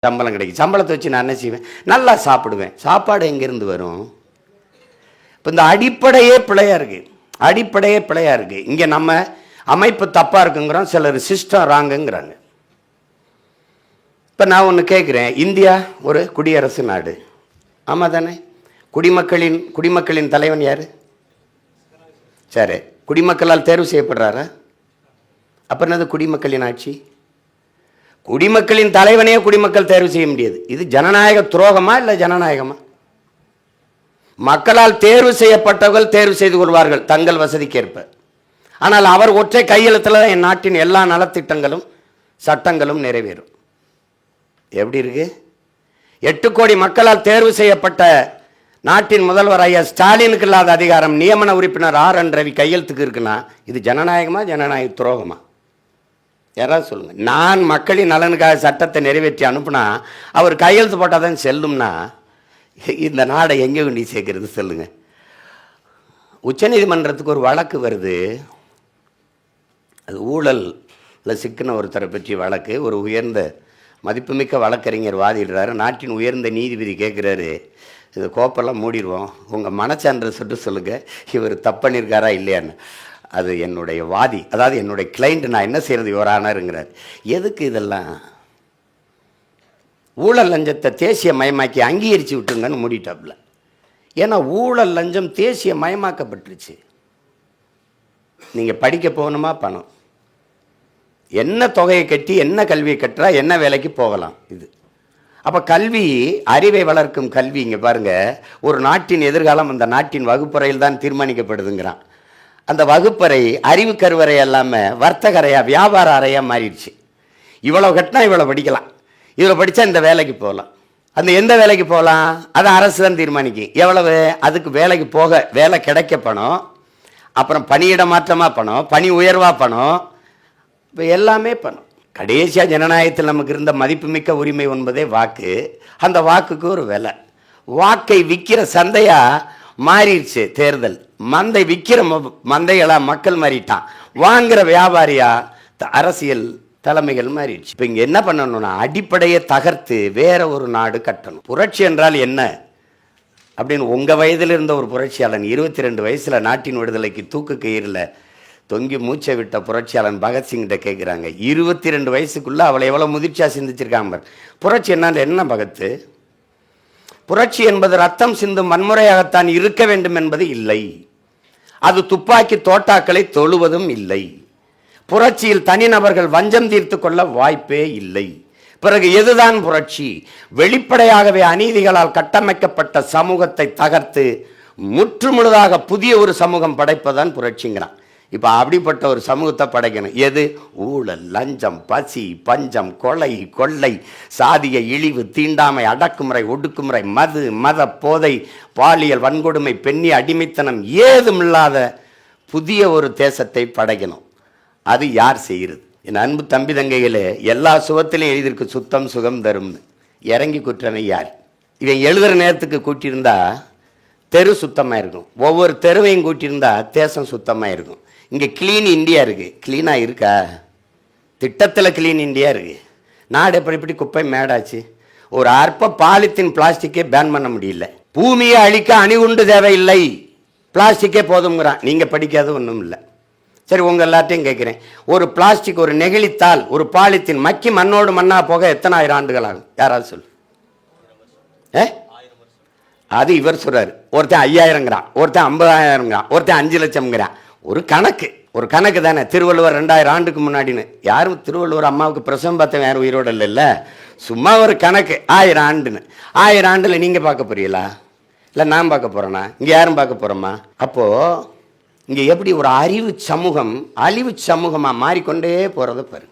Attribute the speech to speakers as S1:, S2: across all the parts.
S1: சம்பளம் கிடைக்கும். சம்பளத்தை வச்சு நான் என்ன செய்வேன்? நல்லா சாப்பிடுவேன். சாப்பாடு எங்கேருந்து வரும்? இப்போ இந்த அடிப்படையே பிழையா இருக்கு. அடிப்படையே பிழையா இருக்கு. இங்கே நம்ம அமைப்பு தப்பாக இருக்குங்கிறோம், சிலர் சிஸ்டம் ராங்குங்கிறாங்க. இப்போ நான் ஒன்று கேட்குறேன், இந்தியா ஒரு குடியரசு நாடு, ஆமாம் தானே? குடிமக்களின் தலைவன் யார்? சரி, குடிமக்களால் தேர்வு செய்யப்படுறாரா? அப்போ என்னது குடிமக்களின் ஆட்சி? குடிமக்களின் தலைவனையே குடிமக்கள் தேர்வு செய்ய முடியாது. இது ஜனநாயக துரோகமா இல்லை ஜனநாயகமா? மக்களால் தேர்வு செய்யப்பட்டவர்கள் தேர்வு செய்து கொள்வார்கள் தங்கள் வசதிக்கேற்ப. ஆனால் அவர் ஒற்றை கையெழுத்தில் என் நாட்டின் எல்லா நலத்திட்டங்களும் சட்டங்களும் நிறைவேறும். எப்படி இருக்கு? 8 கோடி மக்களால் தேர்வு செய்யப்பட்ட நாட்டின் முதல்வர் ஐயா ஸ்டாலினுக்கு இல்லாத அதிகாரம் நியமன உறுப்பினர் RN ரவி கையெழுத்துக்கு இருக்குன்னா இது ஜனநாயகமா ஜனநாயக துரோகமா? யாராவது சொல்லுங்க. நான் மக்களின் நலனுக்காக சட்டத்தை நிறைவேற்றி அனுப்புனா அவர் கையெழுத்து போட்டால் தான் செல்லும்னா இந்த நாடை எங்கே கொண்டு சேர்க்கிறது சொல்லுங்க? உச்சநீதிமன்றத்துக்கு ஒரு வழக்கு வருது. அது ஊழலில் சிக்கின ஒருத்தரை பற்றி வழக்கு. ஒரு உயர்ந்த மதிப்புமிக்க வழக்கறிஞர் வாதிடுறாரு. நாட்டின் உயர்ந்த நீதிபதி கேட்குறாரு, இது கோப்பெல்லாம் மூடிடுவோம், உங்கள் மனச்சான்றை சுட்டு சொல்லுங்கள், இவர் தப்பு பண்ணியிருக்காரா இல்லையான்னு. அது என்னுடைய வாதி, அதாவது என்னுடைய கிளைண்ட், நான் என்ன செய்கிறது யுவரானருங்கிறார். எதுக்கு இதெல்லாம்? ஊழல் லஞ்சத்தை தேசிய மயமாக்கி அங்கீகரித்து விட்டுருங்கன்னு மூடிட்டாப்புல. ஏன்னா ஊழல் லஞ்சம் தேசிய மயமாக்கப்பட்டுருச்சு. நீங்கள் படிக்க போகணுமா பணம், என்ன தொகையை கட்டி என்ன கல்வியை கட்டுறா என்ன வேலைக்கு போகலாம். இது அப்போ கல்வி, அறிவை வளர்க்கும் கல்வி. இங்கே பாருங்கள், ஒரு நாட்டின் எதிர்காலம் அந்த நாட்டின் வகுப்பறையில் தான் தீர்மானிக்கப்படுதுங்கிறான். அந்த வகுப்பறை அறிவு கருவறை இல்லாமல் வர்த்தக அறையா வியாபார அறையாக மாறிடுச்சு. இவ்வளோ கட்டினா இவ்வளோ படிக்கலாம், இவ்வளோ படித்தா இந்த வேலைக்கு போகலாம். அந்த எந்த வேலைக்கு போகலாம் அதை அரசு தான் தீர்மானிக்கும். எவ்வளவு அதுக்கு வேலைக்கு போக வேலை கிடைக்க பணம், அப்புறம் பணியிட மாற்றமாக பணம், பணி உயர்வாக பணம், இப்போ எல்லாமே பணம். கடைசியாக ஜனநாயகத்தில் நமக்கு இருந்த மதிப்புமிக்க உரிமை என்பதே வாக்கு. அந்த வாக்குக்கு ஒரு விலை. வாக்கை விற்கிற சந்தையாக மாறிடுச்சு தேர்தல். மந்தை விற்கிற மந்தைகளாக மக்கள் மாறிட்டான். வாங்குகிற வியாபாரியா அரசியல் தலைமைகள் மாறிடுச்சு. இப்போ இங்கே என்ன பண்ணணும்னா அடிப்படையை தகர்த்து வேற ஒரு நாடு கட்டணும். புரட்சி என்றால் என்ன அப்படின்னு உங்கள் வயதில் இருந்த ஒரு புரட்சியாளன் 22 வயசில் நாட்டின் விடுதலைக்கு தூக்கு கயிறில் தொங்கி மூச்சை விட்ட புரட்சியாளன் பகத்சிங்கிட்ட கேட்குறாங்க, 22 வயசுக்குள்ளே அவளை எவ்வளோ முதிர்ச்சியாக சிந்திச்சிருக்காங்க. புரட்சி என்ன பகத்து? புரட்சி என்பது ரத்தம் சிந்தும் வன்முறையாகத்தான் இருக்க வேண்டும் என்பது இல்லை. அது துப்பாக்கி தோட்டாக்களை தொழுவதும் இல்லை. புரட்சியில் தனிநபர்கள் வஞ்சம் தீர்த்து கொள்ள வாய்ப்பே இல்லை. பிறகு எதுதான் புரட்சி? வெளிப்படையாகவே அநீதிகளால் கட்டமைக்கப்பட்ட சமூகத்தை தகர்த்து முற்றுமுழுதாக புதிய ஒரு சமூகம் படைப்பதான் புரட்சிங்கிறான். இப்போ அப்படிப்பட்ட ஒரு சமூகத்தை படைக்கணும். எது? ஊழல், லஞ்சம், பசி, பஞ்சம், கொலை, கொள்ளை, சாதிய இழிவு, தீண்டாமை, அடக்குமுறை, ஒடுக்குமுறை, மத போதை, பாலியல் வன்கொடுமை, பெண்ணி அடிமைத்தனம் ஏதும் இல்லாத புதிய ஒரு தேசத்தை படைக்கணும். அது யார் செய்கிறது? என் அன்பு தம்பி தங்கைகளே, எல்லா சுகத்திலையும் எழுதியிருக்கு சுத்தம் சுகம் தரும்னு. இறங்கி குற்றனை யார்? இவன் எழுதுகிற நேரத்துக்கு கூட்டியிருந்தா தெரு சுத்தமாக இருக்கும். ஒவ்வொரு தெருவையும் கூட்டியிருந்தா தேசம் சுத்தமாக இருக்கும். இங்கே கிளீன் இந்தியா இருக்குது. க்ளீனாக இருக்கா? திட்டத்தில் கிளீன் இந்தியா இருக்குது. நாடு எப்படி குப்பை மேடாச்சு. ஒரு அற்ப பாலித்தீன் பிளாஸ்டிக்கே பேன் பண்ண முடியல. பூமியை அழிக்க அணுகுண்டு தேவையில்லை, பிளாஸ்டிக்கே போதுங்கிறான். நீங்கள் படிக்காத ஒன்றும் இல்லை. சரி, உங்கள் எல்லாத்தையும் கேட்குறேன், ஒரு பிளாஸ்டிக், ஒரு நெகிழித்தாள், ஒரு பாலித்தீன் மக்கி மண்ணோடு மண்ணாக போக எத்தனை ஆயிரம் ஆண்டுகள் ஆகும்? யாராவது சொல்லு. அது இவர் சொல்கிறார். ஒருத்தன் 5000ங்கிறான், ஒருத்தன் 50,000ங்கிறான், ஒருத்தன் 5 லட்சம்ங்கிறான். ஒரு கணக்கு தானே. திருவள்ளுவர் 2000 ஆண்டுக்கு முன்னாடின்னு. யாரும் திருவள்ளுவர் அம்மாவுக்கு பிரசவம் பார்த்தவன் யாரும் உயிரோடு இல்லை. சும்மா ஒரு கணக்கு. 1000 ஆண்டுன்னு. 1000 ஆண்டில் நீங்கள் பார்க்க போறீங்களா? இல்லை நான் பார்க்க போகிறேன்னா? இங்கே யாரும் பார்க்க போகிறோமா? அப்போது இங்கே எப்படி ஒரு அறிவு சமூகம் அழிவு சமூகமாக மாறிக்கொண்டே போகிறத பாரு.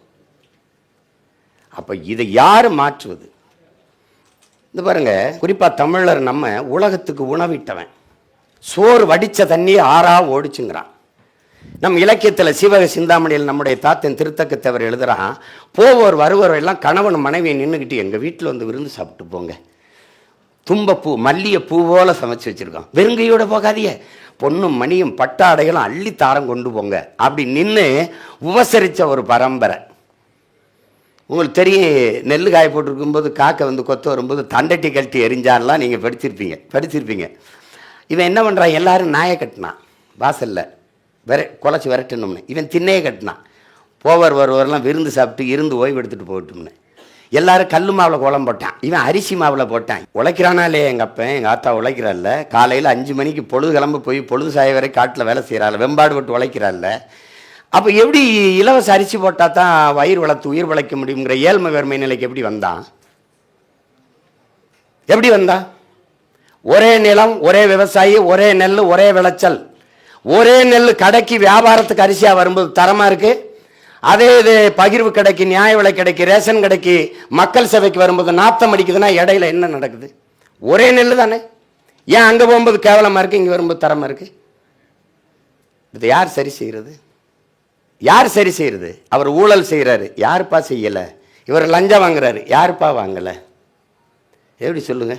S1: அப்போ இதை யார் மாற்றுவது? இந்த பாருங்க, குறிப்பாக தமிழர் நம்ம உலகத்துக்கு உணவிட்டவன். சோறு வடித்த தண்ணி ஆறா ஓடிச்சுங்கிறான். நம் இலக்கியத்தில் சீவக சிந்தாமணியில் நம்முடைய தாத்தன் திருத்தக்கத்தவர் எழுதுகிறான், போவோர் வருவோர் எல்லாம் கணவன் மனைவியை நின்றுக்கிட்டு எங்கள் வீட்டில் வந்து விருந்து சாப்பிட்டு போங்க, தும்பப்பூ மல்லிகை பூ போல சமைச்சு வச்சுருக்கோம், வெறுங்கையோடு போகாதீங்க, பொண்ணும் மணியும் பட்டாடைகளும் அள்ளித்தாரம் கொண்டு போங்க அப்படி நின்று உபசரித்த ஒரு பரம்பரை. உங்களுக்கு தெரியும், நெல் காய போட்டிருக்கும்போது காக்கை வந்து கொத்த வரும்போது தண்டட்டி கழட்டி எரிஞ்சாலாம் நீங்கள் படிச்சிருப்பீங்க. இவன் என்ன பண்ணுறான், எல்லாரும் நாயை கட்டினான் வாசலில் குலைச்சி விரட்டணும்னு. இவன் திண்ணையை கட்டினான், வருவரெல்லாம் விருந்து சாப்பிட்டு இருந்து ஓய்வு எடுத்துகிட்டு போகட்டும்னு. எல்லாரும் கல் மாவில் கோலம் போட்டான், இவன் அரிசி மாவில் போட்டான். உழைக்கிறானா இல்லையா எங்கள் அப்பன் எங்கள் ஆத்தா உழைக்கிறாள்ல, காலையில் 5 மணிக்கு பொழுது கிளம்ப போய் பொழுது சாய வரை காட்டில் வேலை செய்கிறாள், வெம்பாடு விட்டு உழைக்கிறாள்ல. அப்போ எப்படி இலவச அரிசி போட்டால் தான் வயிறு வளர்த்து உயிர் வளைக்க முடியுங்கிற ஏழ்மை வறுமை நிலைக்கு எப்படி வந்தான்? ஒரே நிலம், ஒரே விவசாயி, ஒரே நெல், ஒரே விளைச்சல். ஒரே நெல் கடைக்கு வியாபாரத்துக்கு அரிசியாக வரும்போது தரமாக இருக்குது. அதே இது பகிர்வு கடைக்கு, நியாய விலை கடைக்கு, ரேஷன் கடைக்கு, மக்கள் சேவைக்கு வரும்போது நாத்தம் அடிக்குதுன்னா இடையில என்ன நடக்குது? ஒரே நெல் தானே. ஏன் அங்கே போகும்போது கேவலமாக இருக்குது, இங்கே வரும்போது தரமாக இருக்குது? இது யார் சரி செய்கிறது? அவர் ஊழல் செய்கிறாரு, யாருப்பா செய்யலை? இவர் லஞ்சம் வாங்குறாரு, யாருப்பா வாங்கலை? எப்படி சொல்லுங்க,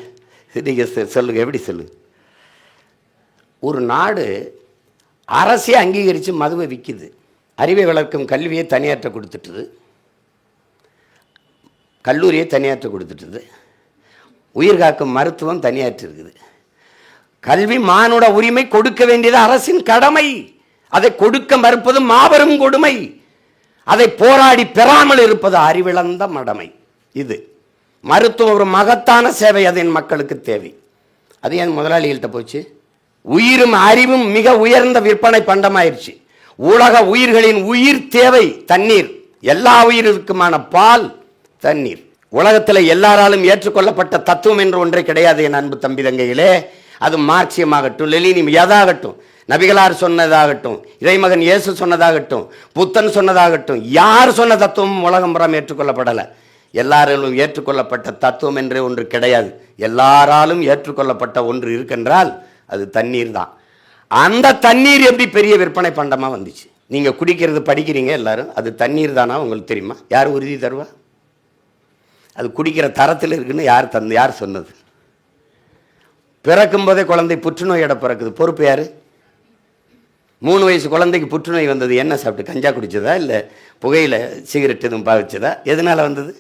S1: நீங்கள் சொல்லுங்க, எப்படி சொல்லுங்க? ஒரு நாடு அரசே அங்கீகரித்து மதுவை விற்கிது, அறிவை வளர்க்கும் கல்வியை தனியாற்ற கொடுத்துட்டுது, கல்லூரியை தனியாற்ற கொடுத்துட்டுது, உயிர் காக்கும் மருத்துவம் தனியாற்று இருக்குது. கல்வி மானுட உரிமை, கொடுக்க வேண்டியது அரசின் கடமை. அதை கொடுக்க மறுப்பது மாபெரும் கொடுமை. அதை போராடி பெறாமல் இருப்பது அறிவிழந்த மடமை. இது மருத்துவம் ஒரு மகத்தான சேவை, அது என் மக்களுக்கு தேவை. அது என் முதலாளிகள்கிட்ட போச்சு. உயிரும் அறிவும் மிக உயர்ந்த விற்பனை பண்டமாயிருச்சு. உலக உயிர்களின் உயிர் தேவை தண்ணீர். எல்லா உயிருக்குமான பால் தண்ணீர். உலகத்தில் எல்லாராலும் ஏற்றுக்கொள்ளப்பட்ட தத்துவம் என்று ஒன்றே கிடையாது என் அன்பு தம்பி தங்கைகளே. அது மார்க்சியமாகட்டும், லெனின் எதாகட்டும், நபிகளார் சொன்னதாகட்டும், இறைமகன் இயேசு சொன்னதாகட்டும், புத்தன் சொன்னதாகட்டும், யார் சொன்ன தத்துவமும் உலகம் புறம் ஏற்றுக்கொள்ளப்படலை. எல்லாராலும் ஏற்றுக்கொள்ளப்பட்ட தத்துவம் என்றே ஒன்று கிடையாது. எல்லாராலும் ஏற்றுக்கொள்ளப்பட்ட ஒன்று இருக்கின்றால் அது தண்ணீர் தான். அந்த தண்ணீர் எப்படி பெரிய விற்பனை பண்டமாக வந்துச்சு? நீங்கள் குடிக்கிறது படிக்கிறீங்க எல்லாரும், அது தண்ணீர் தானா உங்களுக்கு தெரியுமா? யார் உறுதி தருவா? அது குடிக்கிற தரத்தில் இருக்குன்னு யார் சொன்னது? பிறக்கும் போதே குழந்தை புற்றுநோயோட பிறக்குது, பொறுப்பு யார்? 3 வயசு குழந்தைக்கு புற்றுநோய் வந்தது என்ன சாப்பிட்டு? கஞ்சா குடிச்சதா, இல்லை புகையில சிகரெட் எதுவும் பாவிச்சதா? எதனால் வந்தது?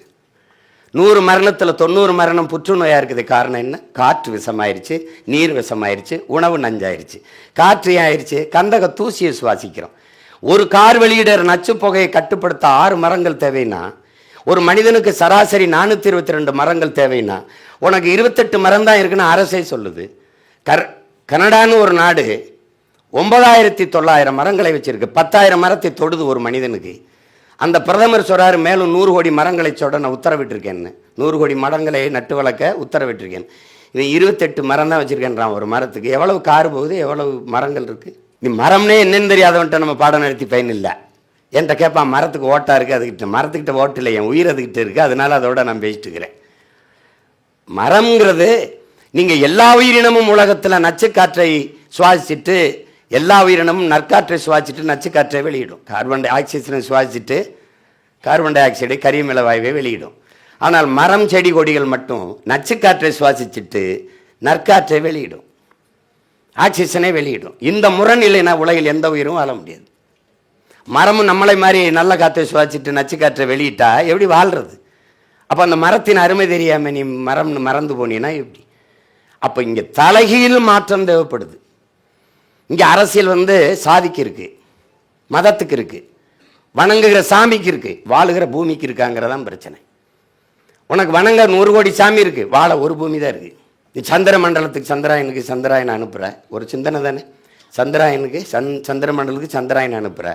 S1: 100 மரணத்தில் 90 மரணம் புற்றுநோயாக இருக்குது. காரணம் என்ன? காற்று விஷமாயிருச்சு, நீர் விஷமாயிருச்சு, உணவு நஞ்சாயிருச்சு. காற்று ஆயிடுச்சு, கந்தக தூசியை சுவாசிக்கிறோம். ஒரு கார் வெளியிடற நச்சு புகையை கட்டுப்படுத்த 6 மரங்கள் தேவைன்னா, ஒரு மனிதனுக்கு சராசரி 422 மரங்கள் தேவைன்னா, உனக்கு 28 மரம் தான் இருக்குன்னு அரசே சொல்லுது. கனடான்னு ஒரு நாடு 9900 மரங்களை வச்சிருக்கு. 10,000 மரத்தை தொடுது ஒரு மனிதனுக்கு. அந்த பிரதமர் சொல்றாரு, மேலும் 100 கோடி மரங்களை சொட நான் உத்தரவிட்டிருக்கேன்னு. 100 கோடி மரங்களை நட்டு வளர்க்க உத்தரவிட்டிருக்கேன். இவன் 28 மரம் தான் வச்சிருக்கேன்றான் ஒரு மரத்துக்கு. எவ்வளவு கார் போகுது, எவ்வளவு மரங்கள் இருக்கு? நீ மரம்னே என்னன்னு தெரியாதவன்ட்ட நம்ம பாடம் நடத்தி பயன் இல்லை. என்கிட்ட கேட்பான், மரத்துக்கு ஓட்டா இருக்குது, அதுக்கிட்ட. மரத்துக்கிட்ட ஓட்டு இல்லை, என் உயிர் அதுக்கிட்ட இருக்குது, அதனால அதோட நான் பேசிட்டு இருக்கிறேன். மரம்ங்கிறது, நீங்கள் எல்லா உயிரினமும் உலகத்தில் நச்சுக்காற்றை சுவாசிச்சுட்டு, எல்லா உயிரினமும் நற்காற்றை சுவாசிச்சுட்டு நச்சுக்காற்றை வெளியிடும். கார்பன் டை ஆக்சைடை சுவாசிச்சுட்டு கார்பன் டை ஆக்சைடை, கரியமில வாயுவை வெளியிடும். ஆனால் மரம் செடி கொடிகள் மட்டும் நச்சுக்காற்றை சுவாசிச்சுட்டு நற்காற்றை வெளியிடும், ஆக்சிஜனை வெளியிடும். இந்த முரண் இல்லைன்னா உலகில் எந்த உயிரும் வாழ முடியாது. மரமும் நம்மளை மாதிரி நல்ல காற்றை சுவாசிச்சுட்டு நச்சுக்காற்றை வெளியிட்டா எப்படி வாழ்றது? அப்போ அந்த மரத்தின் அருமை தெரியாமல் நீ மரம்னு மறந்து போனீன்னா எப்படி? அப்போ இங்கே தலைகீழ் மாற்றம் தேவைப்படுது. இங்கே அரசியல் சாதிக்கு இருக்கு, மதத்துக்கு இருக்கு, வணங்குகிற சாமிக்கு இருக்கு, வாழுகிற பூமிக்கு இருக்காங்கிறதான் பிரச்சனை. உனக்கு வணங்க 100 கோடி சாமி இருக்கு, வாழ ஒரு பூமி தான் இருக்கு. நீ சந்திர மண்டலத்துக்கு சந்திராயனுக்கு சந்திராயன் அனுப்புற, ஒரு சிந்தனை தானே. சந்திராயனுக்கு சந்திர மண்டலத்துக்கு சந்திராயன் அனுப்புற.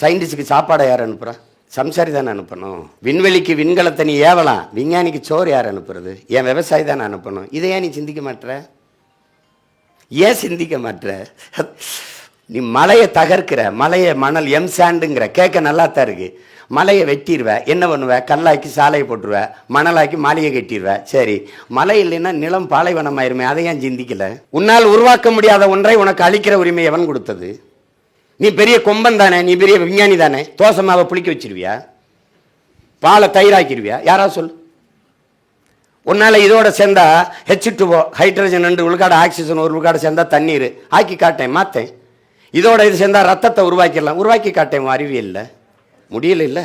S1: சயின்டிஸ்டுக்கு சாப்பாடை யார் அனுப்புறா? சம்சாரி தானே அனுப்பணும். விண்வெளிக்கு விண்கலத்தை நீ ஏவலாம், விஞ்ஞானிக்கு சோறு யார் அனுப்புறது? என் விவசாயி தானே அனுப்பணும். இதை ஏன் நீ சிந்திக்க மாட்டுற? ஏன் சிந்திக்க மாட்டுற? நீ மலையை தகர்க்கிற, மலையை மணல் சாண்டுங்கிற, கேட்க நல்லா தான் இருக்கு. மலையை வெட்டிடுவ, என்ன பண்ணுவ? கல்லாக்கி சாலையை போட்டுருவ, மணலாக்கி மாளிகை கட்டிடுவ. சரி, மலை இல்லைன்னா நிலம் பாலைவனமாயிருமே, அதை ஏன் சிந்திக்கல? உன்னால் உருவாக்க முடியாத ஒன்றை உனக்கு அழிக்கிற உரிமை எவன் கொடுத்தது? நீ பெரிய கொம்பன் தானே, நீ பெரிய விஞ்ஞானி தானே. தோசமாவை புளிக்க வச்சிருவியா? பாலை தயிராக்கிடுவியா? யாராவது சொல்லு. உன்னால் இதோட சேர்ந்தா H2O, ஹைட்ரஜன் 2 விழுக்காடு, ஆக்சிஜன் 1 விழுக்காடு சேர்ந்தா தண்ணீர் ஆக்கி காட்டேன், மாற்றேன். இதோட இது சேர்ந்தா ரத்தத்தை உருவாக்கி காட்டேன். அறிவியல்ல முடியல. இல்லை,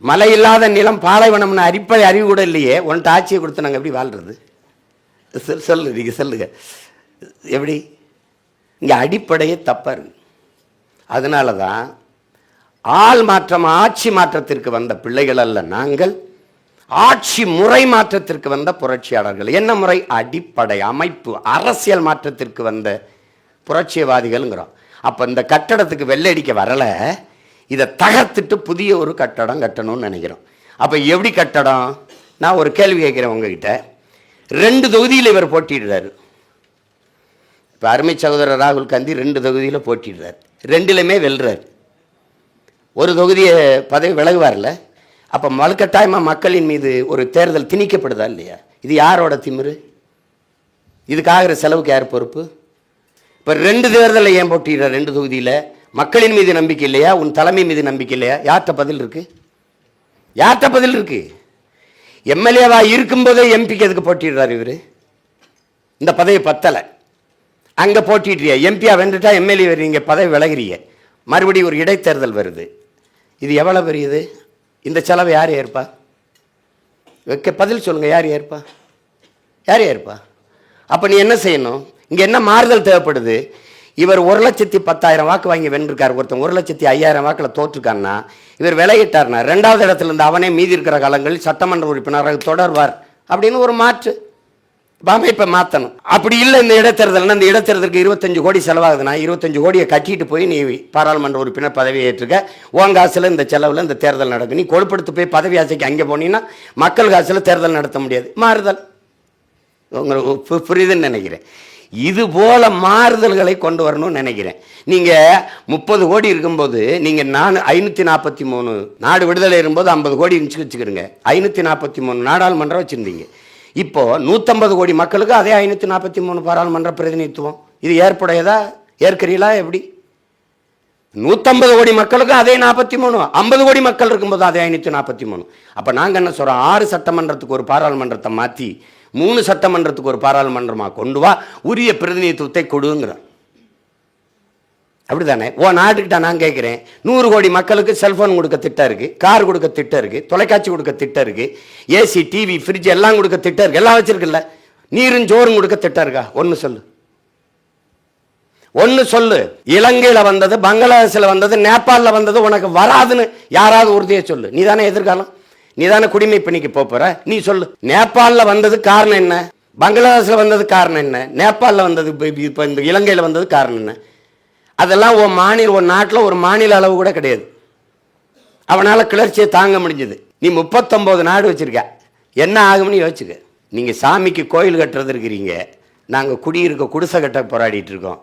S1: மழை இல்லாத நிலம் பாலைவனம்னு அடிப்படை அறிவு கூட இல்லையே, உன்ட்டு ஆட்சியை கொடுத்து நாங்கள் எப்படி வாழ்றது? சொல்லு, நீங்கள் சொல்லுங்க எப்படி? இங்கே அடிப்படையே தப்பாக இருக்கு. அதனால தான் ஆள் மாற்றம் ஆட்சி மாற்றத்திற்கு வந்த பிள்ளைகள் அல்ல நாங்கள், ஆட்சி முறை மாற்றத்திற்கு வந்த புரட்சியாளர்கள். என்ன முறை? அடிப்படை அமைப்பு அரசியல் மாற்றத்திற்கு வந்த புரட்சியவாதிகள்ங்கிறோம். அப்போ இந்த கட்டடத்துக்கு வெள்ளடிக்க வரலை, இதை தகர்த்துட்டு புதிய ஒரு கட்டடம் கட்டணும்னு நினைக்கிறோம். அப்போ எப்படி கட்டடம்? நான் ஒரு கேள்வி கேட்குறேன் உங்ககிட்ட. 2 தொகுதியில் இவர் போட்டிடுறாரு. இப்போ அருமை சகோதரர் ராகுல் காந்தி 2 தொகுதியில் போட்டிடுறார், 2லுமே வெல்றார். ஒரு தொகுதியை பதவி விலகுவார்ல. அப்போ வலுக்கட்டாயமாக மக்களின் மீது ஒரு தேர்தல் திணிக்கப்படுதா இல்லையா? இது யாரோட திமிரு? இதுக்காகிற செலவுக்கு யார் பொறுப்பு? இப்போ 2 தேர்தலில் ஏன் போட்டிடுற? 2 தொகுதியில் மக்களின் மீது நம்பிக்கை இல்லையா? உன் தலைமை மீது நம்பிக்கை இல்லையா? யார்கிட்ட பதில் இருக்கு? யார்கிட்ட பதில் இருக்கு? எம்எல்ஏவா இருக்கும்போதே எம்பிக்கு எதுக்கு போட்டிடுறாரு இவர்? இந்த பதவி பத்தலை, அங்கே போட்டிடுறிய. எம்பியா வென்றுட்டா எம்எல்ஏ வரீங்க, பதவி விலகிறீங்க, மறுபடியும் ஒரு இடைத்தேர்தல் வருது. இது எவ்வளோ பெரியது? இந்த செலவு யார் ஏற்பா? பதில் சொல்லுங்க, யார் ஏற்பா? யார் ஏற்பா? அப்போ நீ என்ன செய்யணும்? இங்கே என்ன மாறுதல் தேவைப்படுது? இவர் 1,10,000 வாக்கு வாங்கி வென்றிருக்கார், ஒருத்தன் 1,05,000 வாக்கில் தோற்றுருக்காருன்னா இவர் விலகிட்டார்னா 2வது இடத்துல இருந்து அவனே மீதி இருக்கிற காலங்களில் சட்டமன்ற உறுப்பினராக தொடர்வார் அப்படின்னு ஒரு மாற்று அமைப்பை மாற்றணும். அப்படி இல்லை இந்த இடைத்தேர்தல்னா, இந்த இடைத்தேர்தலுக்கு 25 கோடி செலவாகுதுன்னா 25 கோடியை கட்டிட்டு போய் நீ பாராளுமன்ற உறுப்பினர் பதவியை ஏற்றுக்க, உன் காசில் இந்த செலவில் இந்த தேர்தல் நடக்கும். நீ கொழுப்படுத்து போய் பதவி ஆசைக்கு அங்கே போனீங்கன்னா மக்கள் காசில் தேர்தல் நடத்த முடியாது. மாறுதல் உங்களுக்கு புரியுதுன்னு நினைக்கிறேன். இது போல மாறுதல்களை கொண்டு வரணும்னு நினைக்கிறேன். நீங்கள் 30 கோடி இருக்கும்போது நீங்கள் 543 நாடு விடுதலை இருக்கும்போது 50 கோடி இருந்துச்சு வச்சுக்கிறீங்க, 543 நாடாளுமன்றம் வச்சுருந்தீங்க. இப்போ 150 கோடி மக்களுக்கு அதே 543 பாராளுமன்ற பிரதிநிதித்துவம். இது ஏற்புடையதா? ஏற்கிறீங்களா? எப்படி? 150 கோடி மக்களுக்கு அதே 43, 50 கோடி மக்கள் இருக்கும்போது அதே 543. அப்போ நாங்கள் என்ன சொல்கிறோம்? 6 சட்டமன்றத்துக்கு ஒரு பாராளுமன்றத்தை மாற்றி 3 சட்டமன்றத்துக்கு ஒரு பாராளுமன்றமாக கொண்டு வா, உரிய பிரதிநிதித்துவத்தை கொடுங்கிறோம். அப்படி தானே? நாட்டுக்கிட்ட நான் கேட்குறேன், 100 கோடி மக்களுக்கு செல்ஃபோன் கொடுக்க திட்டம் இருக்குது, கார் கொடுக்க திட்டம் இருக்குது, தொலைக்காட்சி கொடுக்க திட்டம் இருக்குது, ஏசி டிவி ஃப்ரிட்ஜ் எல்லாம் கொடுக்க திட்டம் இருக்குது, எல்லாம் வச்சிருக்குல்ல. நீரும் ஜோறும் கொடுக்க திட்டம் இருக்கா? ஒன்று சொல்லு, ஒன்று சொல்லு. இலங்கையில் வந்தது, பங்களாதேஷில் வந்தது, நேபாளில் வந்தது உனக்கு வராதுன்னு யாராவது உறுதியை சொல்லு. நீ தானே எதிர்காலம், நீ தானே குடிமை பணிக்கு போற, நீ சொல்லு. நேபாளில் வந்தது காரணம் என்ன? பங்களாதேஷில் வந்தது காரணம் என்ன? நேபாளில் வந்தது, இப்போ இந்த இலங்கையில் வந்தது காரணம் என்ன? அதெல்லாம் உன் நாட்டில் ஒரு மாநில அளவு கூட கிடையாது. அவனால் கிளர்ச்சியை தாங்க முடிஞ்சது. நீ 39 நாடு வச்சிருக்க, என்ன ஆகும்னு யோசிச்சுக்க. நீங்கள் சாமிக்கு கோயில் கட்டுறது இருக்கிறீங்க, நாங்கள் குடியிருக்க குடிசை கட்ட போராடிட்டு இருக்கோம்.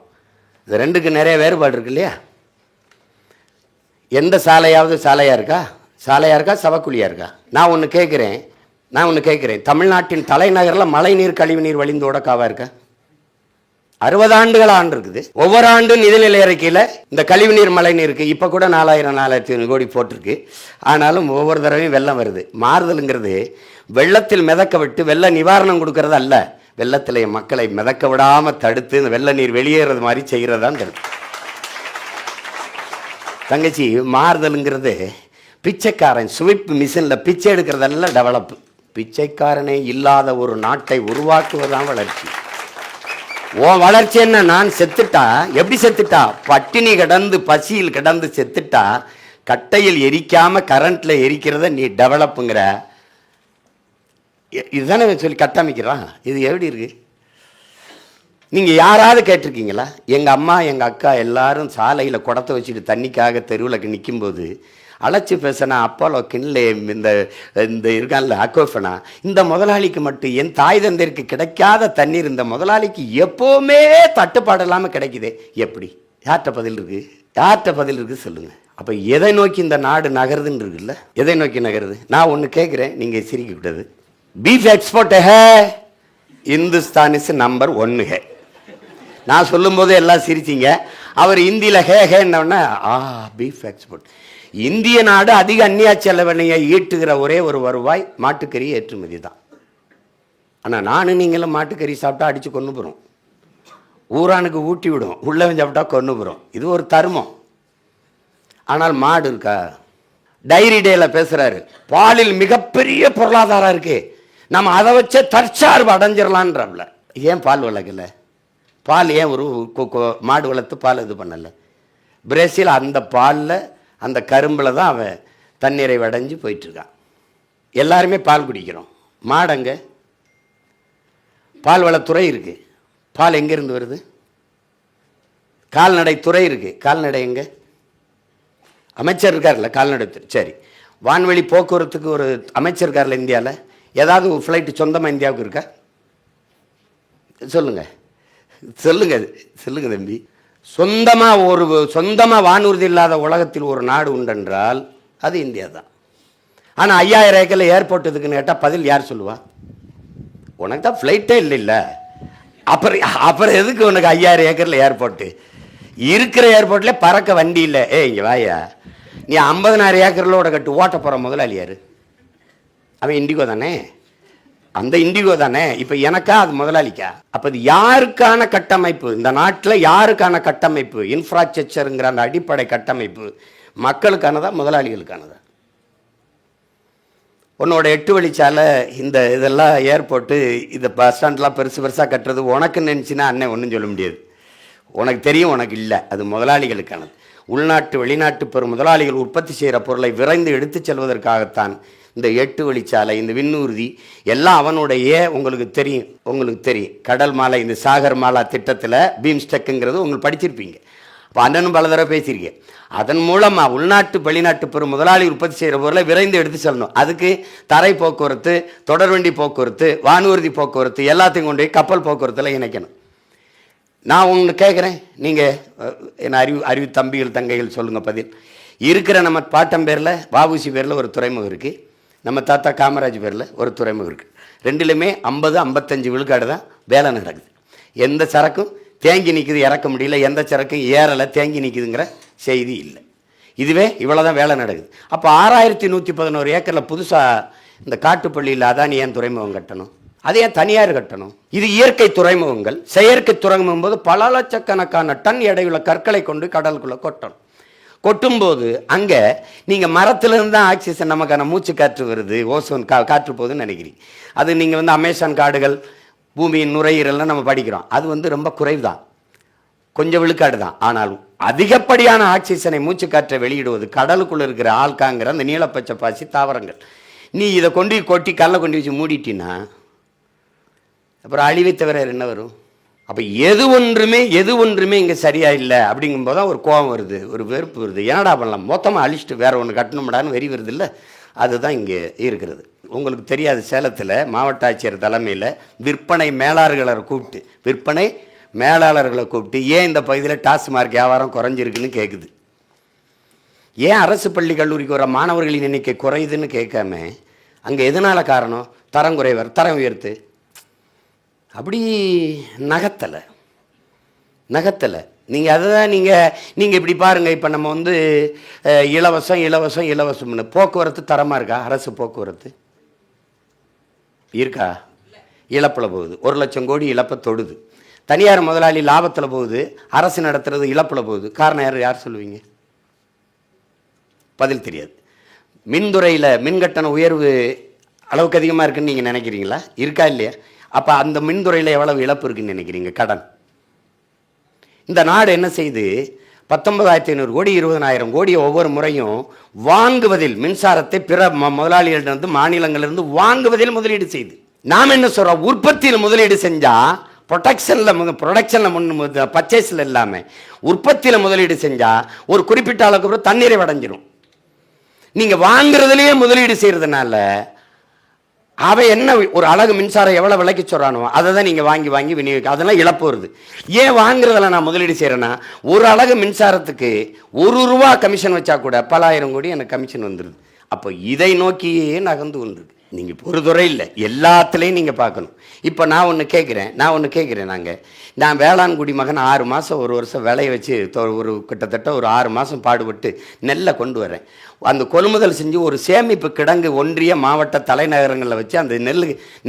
S1: இது 2க்கு நிறைய வேறுபாடு இருக்கு இல்லையா? எந்த சாலையாவது சாலையாக இருக்கா? சாலையாக இருக்கா? சவக்குழியாக இருக்கா? நான் ஒன்று கேட்குறேன், தமிழ்நாட்டின் தலைநகரில் மழைநீர் கழிவுநீர் வழிந்தோட காவா இருக்கா? 60 ஆண்டுகள் இருக்குது. ஒவ்வொரு ஆண்டும் நிதிநிலை அறிக்கையில் இந்த கழிவுநீர் மழைநீருக்கு இப்போ கூட 4,500 கோடி போட்டிருக்கு. ஆனாலும் ஒவ்வொரு தடவையும் வெள்ளம் வருது. மாறுதலுங்கிறது வெள்ளத்தில் மிதக்க விட்டு வெள்ள நிவாரணம் கொடுக்கறது அல்ல, வெள்ளத்தில் மக்களை மிதக்க விடாமல் தடுத்து இந்த வெள்ள நீர் வெளியேறது மாதிரி செய்கிறதான் தடுத்து. தங்கச்சி, மாறுதலுங்கிறது பிச்சைக்காரன் ஸ்விப் மிஷினில் பிச்சை எடுக்கிறதெல்லாம் டெவலப்பு. பிச்சைக்காரனே இல்லாத ஒரு நாட்டை உருவாக்குவதுதான் வளர்ச்சி. வளர்ச்சி என்ன? நான் செத்துட்டா எப்படி செத்துட்டா? பட்டினி கிடந்து பசியில் கிடந்து செத்துட்டா கட்டையில் எரிக்காம கரண்ட்ல எரிக்கிறத நீ டெவலப்புங்கிற. இதுதானே சொல்லி கட்டமைக்கிறான். இது எப்படி இருக்கு? நீங்கள் யாராவது கேட்டிருக்கீங்களா? எங்கள் அம்மா எங்கள் அக்கா எல்லாரும் சாலையில் குடத்தை வச்சுட்டு தண்ணிக்காக தெருவில் நிற்கும்போது அழைச்சி பேசினா அப்போலோ கிண்லே இந்த இருக்கான்ல அக்கோஃபனா, இந்த முதலாளிக்கு மட்டும் என் தாய் தந்தைக்கு கிடைக்காத தண்ணீர் இந்த முதலாளிக்கு எப்போவுமே தட்டுப்பாடு இல்லாமல் கிடைக்குதே, எப்படி? யார்கிட்ட பதில் இருக்குது? யார்கிட்ட பதில் இருக்குது சொல்லுங்கள். அப்போ எதை நோக்கி இந்த நாடு நகருதுன்னு இருக்குல்ல? எதை நோக்கி நகருது? நான் ஒன்று கேட்குறேன், நீங்கள் சிரிக்க கூடாது. Beef export hey, Hindustan is number 1 ஹே. நான் சொல்லும்போது எல்லாம் சிரிச்சிங்க. அவர் இந்தியில் ஹேன்னா பீஃப் எக்ஸ்போர்ட். இந்திய நாடு அதிக அந்நிய செலவினையை ஈட்டுகிற ஒரே ஒரு வருவாய் மாட்டுக்கறி ஏற்றுமதி தான். ஆனால் நானும் நீங்களும் மாட்டுக்கறி சாப்பிட்டா அடித்து கொண்டு போகிறோம், ஊரானுக்கு ஊட்டி விடும், உள்ளவன் சாப்பிட்டா கொண்டு போகிறோம். இது ஒரு தர்மம். ஆனால் மாடு இருக்கா? டைரி டேல பேசுறாரு, பாலில் மிகப்பெரிய பொருளாதாரம் இருக்கு, நம்ம அதை வச்ச தற்சார்பு அடைஞ்சிடலான்றல. ஏன் பால் வளர்க்கல? பால் ஏன் ஒரு மாடு வளர்த்து பால் இது பண்ணல? பிரேசில் அந்த பாலில் அந்த கரும்பில் தான் அவன் தண்ணீரை அடைஞ்சு போயிட்டுருக்கான். எல்லாருமே பால் குடிக்கிறோம். மாடங்க பால் வளத்துறை இருக்குது. பால் எங்கேருந்து வருது? கால்நடை துறை இருக்குது. கால்நடை எங்கே? அமைச்சர் இருக்கார்ல கால்நடை துறை. சரி, வான்வெளி போக்குவரத்துக்கு ஒரு அமைச்சர் இருக்கார்ல இந்தியாவில். ஏதாவது ஒரு ஃப்ளைட்டு சொந்தமாக இந்தியாவுக்கு இருக்கா? சொல்லுங்க சொல்லுங்க சொல்லுங்க தம்பி. சொந்தமாக வானூர்தி இல்லாத உலகத்தில் ஒரு நாடு உண்டென்றால் அது இந்தியா தான். ஆனால் 5000 ஏக்கரில் ஏர்போர்ட் இருக்குன்னு கேட்டால் பதில் யார் சொல்லுவா? உனக்கு தான் ஃப்ளைட்டே இல்லை. அப்புறம் எதுக்கு உனக்கு 5000 ஏக்கரில் ஏர்போர்ட்டு? இருக்கிற ஏர்போர்ட்லேயே பறக்க வண்டி இல்லை. இங்கே வாயா, நீ 50,000 ஏக்கரில் கட்டு ஓட்ட போகிற முதலாளி யார்? அவன் இண்டிகோ தானே, அந்த இண்டிகோ தானே. இப்போ எனக்கா அது முதலாளிக்கா? அப்போ இது யாருக்கான கட்டமைப்பு? இந்த நாட்டில் யாருக்கான கட்டமைப்பு? இன்ஃப்ராஸ்ட்ரக்சருங்கிற அந்த அடிப்படை கட்டமைப்பு மக்களுக்கானதா முதலாளிகளுக்கானதா? உன்னோட 8 வழிச்சாலை இந்த இதெல்லாம் ஏர்போர்ட்டு இந்த பஸ் ஸ்டாண்ட்லாம் பெருசாக கட்டுறது உனக்கு நினச்சின்னா அண்ணன் ஒன்றும் சொல்ல முடியாது. உனக்கு தெரியும், உனக்கு இல்லை. அது முதலாளிகளுக்கானது. உள்நாட்டு வெளிநாட்டு பெரும் முதலாளிகள் உற்பத்தி செய்கிற பொருளை விரைந்து எடுத்து செல்வதற்காகத்தான் இந்த 8 வழிச்சாலை, இந்த விண்ணூர்தி எல்லாம் அவனுடைய. உங்களுக்கு தெரியும் கடல் மாலை, இந்த சாகர் மாலா திட்டத்தில் பீம்ஸ்டெக்குங்கிறது உங்களுக்கு படிச்சிருப்பீங்க. இப்போ அண்ணனும் பல தடவை பேசியிருக்கேன். அதன் மூலமாக உள்நாட்டு வெளிநாட்டு பெரும் முதலாளி உற்பத்தி செய்கிற பொருளை விரைந்து எடுத்து செல்லணும். அதுக்கு தரை போக்குவரத்து, தொடர்வண்டி போக்குவரத்து, வானூர்தி போக்குவரத்து எல்லாத்தையும் கொண்டு போய் கப்பல் போக்குவரத்தில் இணைக்கணும். நான் ஒன்று கேட்குறேன், நீங்கள் என்ன அறிவு தம்பிகள் தங்கைகள் சொல்லுங்கள் பதில். இருக்கிற நம்ம பாட்டம் பேரில் வாபுசி பேரில் ஒரு துறைமுகம் இருக்குது, நம்ம தாத்தா காமராஜ் பேரில் ஒரு துறைமுகம் இருக்குது. ரெண்டுலேயுமே 50-55 விழுக்காடு தான் வேலை நடக்குது. எந்த சரக்கும் தேங்கி நிற்குது, இறக்க முடியல. எந்த சரக்கும் ஏறலை, தேங்கி நிற்குதுங்கிற செய்தி இல்லை. இதுவே இவ்வளோ தான் வேலை நடக்குது. அப்போ 6111 ஏக்கரில் புதுசாக இந்த காட்டுப்பள்ளியில் அதானி ஏன் துறைமுகம் கட்டணும்? அது ஏன் தனியார் கட்டணும்? இது இயற்கை துறைமுகங்கள். செயற்கை துறைமுகம் போது பல லட்சக்கணக்கான டன் எடையுள்ள கற்களை கொண்டு கடலுக்குள்ளே கொட்டணும். கொட்டும்போது அங்கே நீங்கள் மரத்துலேருந்து தான் ஆக்சிஜன் நமக்கான மூச்சு காற்று வருது, ஓசோன் காற்று போகுதுன்னு நினைக்கிறீங்க. அது நீங்கள் அமேசான் காடுகள், பூமியின் நுரையீரல்லாம் நம்ம படிக்கிறோம். அது ரொம்ப குறைவு தான், கொஞ்சம் விழுக்காடு தான். ஆனாலும் அதிகப்படியான ஆக்சிஜனை மூச்சு காற்றை வெளியிடுவது கடலுக்குள்ளே இருக்கிற ஆள்காங்கிற அந்த நீலப்பச்சை பாசி தாவரங்கள். நீ இதை கொண்டு கொட்டி கல்லை கொண்டு வச்சு மூடிட்டின்னா அப்புறம் அழிவை தவிர என்ன வரும்? அப்போ எது ஒன்றுமே இங்கே சரியா இல்லை அப்படிங்கும்போது தான் ஒரு கோபம் வருது, ஒரு வெறுப்பு வருது. என்னடா பண்ணலாம், மொத்தமாக அழிச்சிட்டு வேற ஒன்று கட்டணும்டான்னு வெறி வருது இல்லை? அதுதான் இங்கே இருக்கிறது. உங்களுக்கு தெரியாது, சேலத்தில் மாவட்ட ஆட்சியர் தலைமையில் விற்பனை மேலாளர்களை கூப்பிட்டு ஏன் இந்த பகுதியில் டாஸ்மார்க் வியாபாரம் குறைஞ்சிருக்குன்னு கேட்குது. ஏன் அரசு பள்ளி கல்லூரிக்கு வர மாணவர்களின் எண்ணிக்கை குறையுதுன்னு கேட்காம அங்கே எதனால் காரணம்? தரம் குறைவர், தரம் உயர்த்து. அப்படி நகத்தலை. நீங்கள் அதை தான் நீங்கள் இப்படி பாருங்கள். இப்போ நம்ம இலவசம்னு போக்குவரத்து தரமாக இருக்கா? அரசு போக்குவரத்து இருக்கா? இழப்பில் போகுது. 1,00,000 கோடி இழப்பை தொடுது. தனியார் முதலாளி லாபத்தில் போகுது, அரசு நடத்துறது இழப்பில் போகுது. காரணம் யார் சொல்லுவீங்க? பதில் தெரியாது. மின்துறையில் மின்கட்டண உயர்வு அளவுக்கு அதிகமாக இருக்குன்னு நீங்கள் நினைக்கிறீங்களா? இருக்கா இல்லையா? அப்போ அந்த மின்துறையில் எவ்வளவு இழப்பு இருக்குன்னு நினைக்கிறீங்க? கடன். இந்த நாடு என்ன செய்து 19,500 கோடி 20,000 கோடி ஒவ்வொரு முறையும் வாங்குவதில், மின்சாரத்தை பிற முதலாளிகளிலிருந்து மாநிலங்களிலிருந்து வாங்குவதில் முதலீடு செய்து. நாம் என்ன சொல்கிறோம்? உற்பத்தியில் முதலீடு செஞ்சால் ப்ரொடக்ஷனில் பர்ச்சேஸில் இல்லாமல் உற்பத்தியில் முதலீடு செஞ்சால் ஒரு குறிப்பிட்ட அளவுக்கு அப்புறம் தண்ணீரை அடைஞ்சிரும். நீங்கள் வாங்குறதுலேயே முதலீடு செய்கிறதுனால அவன் என்ன ஒரு அழகு மின்சாரம் எவ்வளோ விலைக்கு சொல்கிறானோ அதை தான் நீங்கள் வாங்கி விநியோகிக்க, அதெல்லாம் இழப்பு வருது. ஏன் வாங்குறதில் நான் முதலீடு செய்கிறேன்னா, ஒரு அழகு மின்சாரத்துக்கு ₹1 கமிஷன் வச்சா கூட பல ஆயிரம் கோடி எனக்கு கமிஷன் வந்துடுது. அப்போ இதை நோக்கியே நகர்ந்து கொண்டிருக்கு. நீங்கள் ஒரு துறை இல்லை, எல்லாத்துலேயும் நீங்கள் பார்க்கணும். இப்போ நான் ஒன்று கேட்குறேன். நான் வேளாண் குடிமகன் 6 மாதம் 1 வருஷம் விளைய வச்சு கிட்டத்தட்ட ஒரு 6 மாதம் பாடுபட்டு நெல்லை கொண்டு வரேன். அந்த கொள்முதல் செஞ்சு ஒரு சேமிப்பு கிடங்கு ஒன்றிய மாவட்ட தலைநகரங்களில் வச்சு அந்த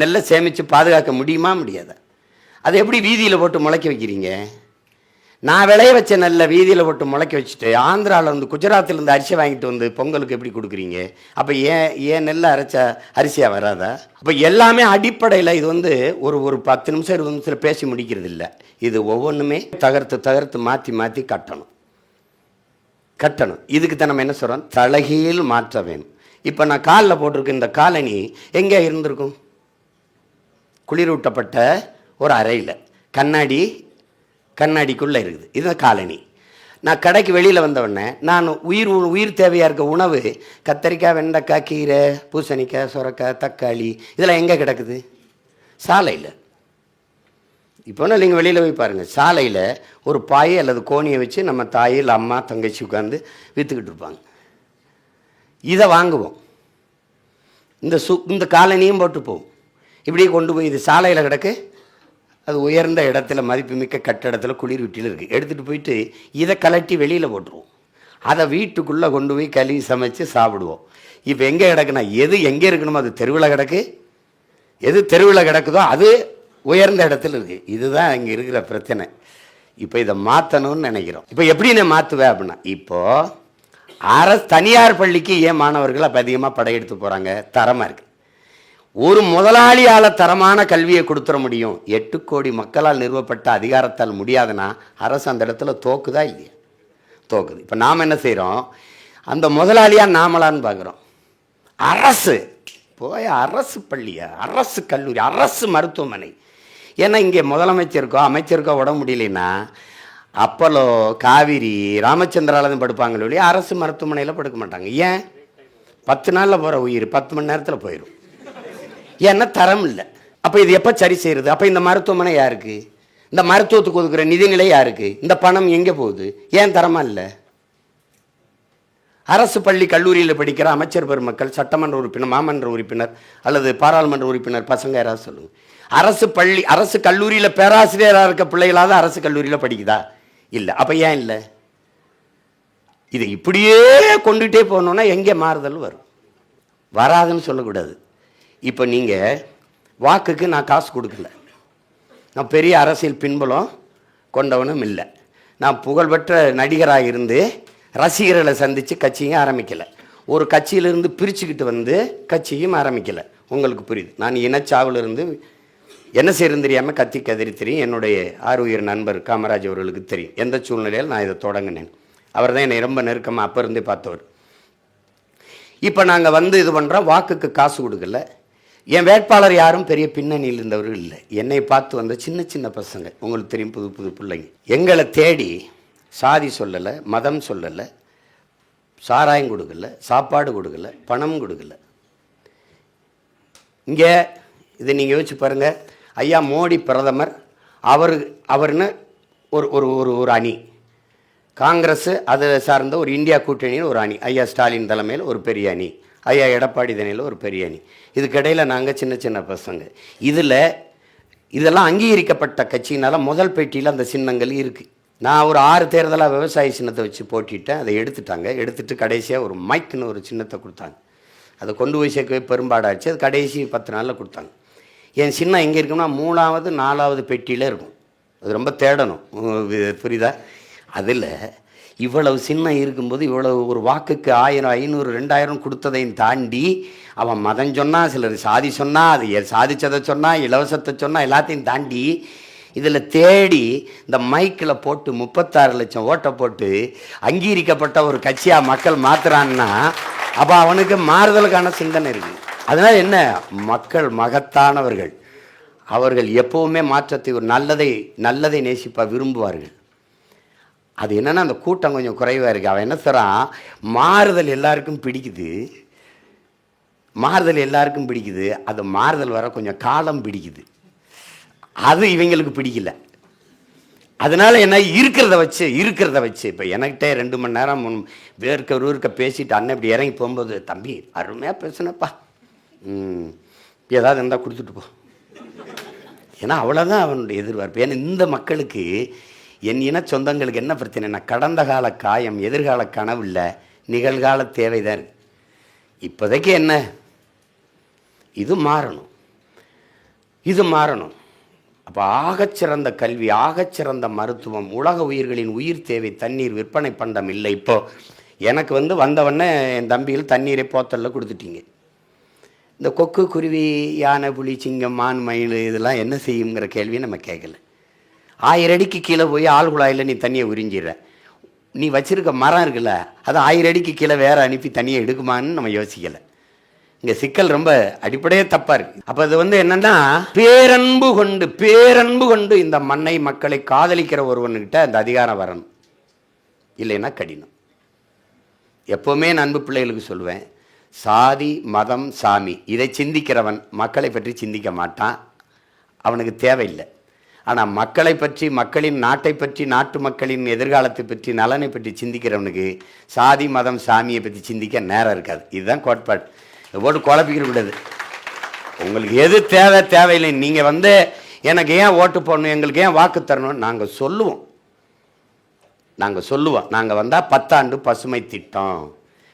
S1: நெல்லை சேமித்து பாதுகாக்க முடியுமா? முடியாதா? அதை எப்படி வீதியில் போட்டு முளைக்க வைக்கிறீங்க? நான் விளைய வச்ச நல்ல வீதியில் போட்டு முளைக்க வச்சுட்டு ஆந்திராவிலேருந்து குஜராத்திலேருந்து அரிசி வாங்கிட்டு வந்து பொங்கலுக்கு எப்படி கொடுக்குறீங்க? அப்போ ஏன் நெல்லை அரைச்சா அரிசியாக வராதா? அப்போ எல்லாமே அடிப்படையில் இது ஒரு 10 நிமிஷம் 20 நிமிஷத்தில் பேசி முடிக்கிறது இல்லை. இது ஒவ்வொன்றுமே தகர்த்து மாற்றி கட்டணும். இதுக்கு தான் நம்ம என்ன சொல்கிறோம்? தலைகீழ் மாற்ற வேணும். இப்போ நான் காலில் போட்டிருக்க இந்த காலனி எங்கே இருந்திருக்கும்? குளிரூட்டப்பட்ட ஒரு அறையில் கண்ணாடிக்குள்ளே இருக்குது. இதுதான் காலனி. நான் கடைக்கு வெளியில் வந்தவுடனே நான் உயிர் தேவையாக இருக்க உணவு கத்தரிக்காய், வெண்டைக்காய், கீரை, பூசணிக்காய், சுரக்காய், தக்காளி இதெல்லாம் எங்கே கிடக்குது? சாலையில். இப்போ நீங்கள் வெளியில் போய் பாருங்கள், சாலையில் ஒரு பாயை அல்லது கோணியை வச்சு நம்ம தாய் இல்லை அம்மா தங்கச்சி உட்காந்து விற்றுக்கிட்டு இருப்பாங்க. இதை வாங்குவோம். இந்த காலனியும் போட்டு போவோம். இப்படியே கொண்டு போய் இது சாலையில் கிடக்கு. அது உயர்ந்த இடத்துல மதிப்புமிக்க கட்டடத்தில் குளிர் வீட்டில் இருக்குது. எடுத்துகிட்டு போயிட்டு இதை கலட்டி வெளியில் போட்டுருவோம். அதை வீட்டுக்குள்ளே கொண்டு போய் கழுவி சமைச்சு சாப்பிடுவோம். இப்போ எங்கே கிடக்குன்னா எது எங்கே இருக்கணுமோ அது தெருவில் கிடக்கு. எது தெருவில் கிடக்குதோ அது உயர்ந்த இடத்துல இருக்குது. இதுதான் இங்கே இருக்கிற பிரச்சனை. இப்போ இதை மாற்றணும்னு நினைக்கிறோம். இப்போ எப்படி நான் மாற்றுவேன் அப்படின்னா, இப்போது தனியார் பள்ளிக்கு ஏன் மாணவர்கள் அப்போ அதிகமாக படையெடுத்து போகிறாங்க? தரமாக இருக்குது. ஒரு முதலாளியால் தரமான கல்வியை கொடுத்துட முடியும். 8 கோடி மக்களால் நிறுவப்பட்ட அதிகாரத்தால் முடியாதுன்னா அரசு அந்த இடத்துல தோக்குதா இல்லையா? தோக்குது. இப்போ நாம் என்ன செய்கிறோம்? அந்த முதலாளியாக நாமளான்னு பார்க்குறோம். அரசு பள்ளியா, அரசு கல்லூரி, அரசு மருத்துவமனை. ஏன்னா இங்கே முதலமைச்சருக்கோ அமைச்சருக்கோ உடம்பு முடியலைன்னா அப்போலோ, காவிரி, ராமச்சந்திராலயம் படுப்பாங்களோ இல்லையா, அரசு மருத்துவமனையில் படுக்க மாட்டாங்க. ஏன்? 10 நாளில் போகிற உயிர் 10 மணி நேரத்தில் போயிடும். ஏன்னா தரம் இல்லை. அப்போ இது எப்போ சரி செய்கிறது? அப்போ இந்த மருத்துவமனை யாருக்கு? இந்த மருத்துவத்துக்கு ஒதுக்குற நிதிநிலை யாருக்கு? இந்த பணம் எங்கே போகுது? ஏன் தரமாக இல்லை? அரசு பள்ளி கல்லூரியில் படிக்கிற அமைச்சர் பெருமக்கள், சட்டமன்ற உறுப்பினர், மாமன்ற உறுப்பினர் அல்லது பாராளுமன்ற உறுப்பினர் பசங்க யாராவது சொல்லுங்கள். அரசு கல்லூரியில் பேராசிரியராக இருக்க பிள்ளைகளாவது அரசு கல்லூரியில் படிக்குதா? இல்லை. அப்போ ஏன் இல்லை? இதை இப்படியே கொண்டுகிட்டே போனோன்னா எங்கே மாறுதல் வரும்? வராதுன்னு சொல்லக்கூடாது. இப்போ நீங்கள் வாக்குக்கு நான் காசு கொடுக்கல. நான் பெரிய அரசியல் பின்புலம் கொண்டவனும் இல்லை. நான் புகழ்பெற்ற நடிகராக இருந்து ரசிகர்களை சந்தித்து கட்சியும் ஆரம்பிக்கலை. ஒரு கட்சியிலிருந்து பிரிச்சுக்கிட்டு வந்து கட்சியும் ஆரம்பிக்கலை. உங்களுக்கு புரியுது? நான் இனச்சாவிலிருந்து என்ன செய்யறது தெரியாமல் கதறி தெரியும். என்னுடைய ஆறுயிர் நண்பர் காமராஜ் அவர்களுக்கு தெரியும் எந்த சூழ்நிலையில் நான் இதை தொடங்கினேன். அவர் தான் என்னை ரொம்ப நெருக்கமாக அப்போ இருந்தே பார்த்தவர். இப்போ நாங்கள் இது பண்ணுறோம். வாக்குக்கு காசு கொடுக்கல. என் வேட்பாளர் யாரும் பெரிய பின்னணியில் இருந்தவர்கள் இல்லை. என்னை பார்த்து வந்த சின்ன பசங்க, உங்களுக்கு தெரியும், புது பிள்ளைங்க. எங்களை தேடி சாதி சொல்லலை, மதம் சொல்லலை, சாராயம் கொடுக்கல, சாப்பாடு கொடுக்கல, பணம் கொடுக்கல. இங்கே இதை நீங்கள் யோசிச்சு பாருங்கள். ஐயா மோடி பிரதமர், அவர்னு ஒரு அணி, காங்கிரஸ் அதை சார்ந்த ஒரு இந்தியா கூட்டணியில் ஒரு அணி, ஐயா ஸ்டாலின் தலைமையில் ஒரு பெரிய அணி, ஐயா எடப்பாடி தலைமையில் ஒரு பெரிய அணி. இதுக்கிடையில் நாங்கள் சின்ன பசங்க. இதெல்லாம் அங்கீகரிக்கப்பட்ட கட்சியினால் முதல் பேட்டியில் அந்த சின்னங்கள் இருக்குது. நான் ஒரு 6 தேர்தலாக விவசாய சின்னத்தை வச்சு போட்டிட்டேன். அதை எடுத்துட்டு கடைசியாக ஒரு மைக்குன்னு ஒரு சின்னத்தை கொடுத்தாங்க. அதை கொண்டு போய் சேர்க்கவே பெரும்பாடாச்சு. அது கடைசி 10 நாளில் கொடுத்தாங்க. என் சின்னம் எங்கே இருக்குன்னா 3வது 4வது பெட்டியில் இருக்கும். அது ரொம்ப தேடணும், புரியுதா? அதில் இவ்வளவு சின்னம் இருக்கும்போது இவ்வளவு ஒரு வாக்குக்கு 1000, 500, 2000 கொடுத்ததையும் தாண்டி அவன் மதம் சொன்னால், சிலர் சாதி சொன்னால், அது சாதிச்சதை சொன்னால், இலவசத்தை சொன்னால், எல்லாத்தையும் தாண்டி இதில் தேடி இந்த மைக்கில் போட்டு 36 லட்சம் ஓட்டை போட்டு அங்கீகரிக்கப்பட்ட ஒரு கட்சியாக மக்கள் மாற்றுறான்னா அப்போ அவனுக்கு மாறுதலுக்கான சிந்தனை இருக்குது. அதனால் என்ன, மக்கள் மகத்தானவர்கள். அவர்கள் எப்போவுமே மாற்றத்தை, ஒரு நல்லதை நேசிப்பா விரும்புவார்கள். அது என்னென்னா அந்த கூட்டம் கொஞ்சம் குறைவாக இருக்குது. அவன் என்ன சொல்கிறான், மாறுதல் எல்லாருக்கும் பிடிக்குது. அது மாறுதல் வர கொஞ்சம் காலம் பிடிக்குது. அது இவங்களுக்கு பிடிக்கல. அதனால என்ன, இருக்கிறத வச்சு இப்போ எனக்கிட்டே 2 மணி நேரம் வேர்க்க பேசிட்டு அண்ணன் இப்படி இறங்கி போகும்போது, தம்பி அருமையாக பேசுனப்பா, ஏதாவது இருந்தால் கொடுத்துட்டு போ. ஏன்னா அவ்வளோதான் அவனுடைய எதிர்பார்ப்பு. ஏன்னா இந்த மக்களுக்கு, என் இன சொந்தங்களுக்கு என்ன பிரச்சனைனா, கடந்த கால காயம், எதிர்கால கனவு இல்லை, நிகழ்கால தேவைதான் இருக்குது. இப்போதைக்கு என்ன, இது மாறணும். அப்போ ஆகச்சிறந்த கல்வி, ஆகச்சிறந்த மருத்துவம், உலக உயிர்களின் உயிர் தேவை தண்ணீர், விற்பனை பண்டம் இல்லை. இப்போ எனக்கு வந்தவொடனே என் தம்பியில் தண்ணீரை போத்தலில் கொடுத்துட்டீங்க. இந்த கொக்கு, குருவி, யானை, புலி, சிங்கம், மான், மயில் இதெல்லாம் என்ன செய்யுங்கிற கேள்வியை நம்ம கேட்கல. 1000 அடிக்கு கீழே போய் ஆள் குழாயில் நீ தண்ணியை உறிஞ்சிடுற. நீ வச்சிருக்க மரம் இருக்குல்ல, அது 1000 அடிக்கு கீழே வேற அனுப்பி தண்ணியை எடுக்குமான்னு நம்ம யோசிக்கலை. இங்கே சிக்கல் ரொம்ப அடிப்படையே தப்பாக இருக்குது. அப்போ அது என்னன்னா, பேரன்பு கொண்டு இந்த மண்ணை, மக்களை காதலிக்கிற ஒருவன்கிட்ட அந்த அதிகாரம் வரணும். இல்லைன்னா கடினம். எப்போவுமே நான் அன்பு பிள்ளைகளுக்கு சொல்லுவேன், சாதி, மதம், சாமி இதை சிந்திக்கிறவன் மக்களை பற்றி சிந்திக்க மாட்டான், அவனுக்கு தேவையில்லை. ஆனால் மக்களை பற்றி, மக்களின் நாட்டை பற்றி, நாட்டு மக்களின் எதிர்காலத்தை பற்றி, நலனை பற்றி சிந்திக்கிறவனுக்கு சாதி, மதம், சாமியை பற்றி சிந்திக்க நேரம் இருக்காது. இதுதான் கோட்பாடு. போட்டு குழப்பிக்கிற கூடாது. உங்களுக்கு எது தேவையில்லை. நீங்கள் எனக்கு ஏன் ஓட்டு போடணும், எங்களுக்கு ஏன் வாக்கு தரணும் நாங்கள் சொல்லுவோம். நாங்கள் வந்தால் 10 ஆண்டு பசுமை திட்டம்.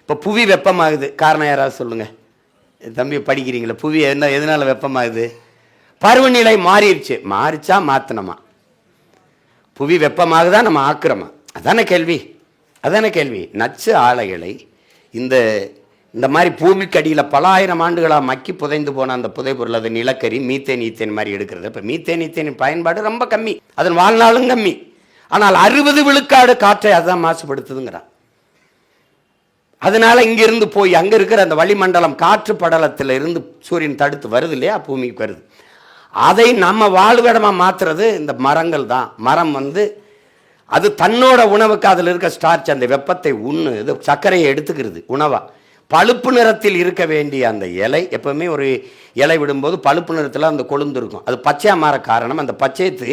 S1: இப்போ புவி வெப்பமாகுது, காரணம் யாராவது சொல்லுங்கள். தம்பி படிக்கிறீங்களா? புவி எதனால் வெப்பமாகுது? பருவநிலை மாறிச்சா மாற்றினமா? புவி வெப்பமாகுதா, நம்ம ஆக்குறோமா? அதான கேள்வி. நச்சு ஆலைகளை இந்த மாதிரி பூமிக்கு அடியில் பல ஆயிரம் ஆண்டுகளாக மக்கி புதைந்து போன அந்த புதைப்பொருள், அது நிலக்கரி, மீத்தேன் மாதிரி எடுக்கிறது. இப்போ மீத்தேன் பயன்பாடு ரொம்ப கம்மி, அதன் வாழ்நாளும் கம்மி. ஆனால் 60 விழுக்காடு காற்றை அதுதான் மாசுபடுத்துதுங்கிறான். அதனால இங்கிருந்து போய் அங்கே இருக்கிற அந்த வளிமண்டலம் காற்று படலத்தில் இருந்து சூரியன் தடுத்து வருது இல்லையா, பூமிக்கு வருது. அதை நம்ம வாழ்விடமாக மாற்றுறது இந்த மரங்கள் தான். மரம் அது தன்னோட உணவுக்கு அதில் இருக்க ஸ்டார்ச், அந்த வெப்பத்தை இது சர்க்கரையை எடுத்துக்கிறது உணவா. பழுப்பு நிறத்தில் இருக்க வேண்டிய அந்த இலை, எப்பவுமே ஒரு இலை விடும்போது பழுப்பு நிறத்தில் அந்த கொழுந்து இருக்கும். அது பச்சையாக மாற காரணம், அந்த பச்சையத்து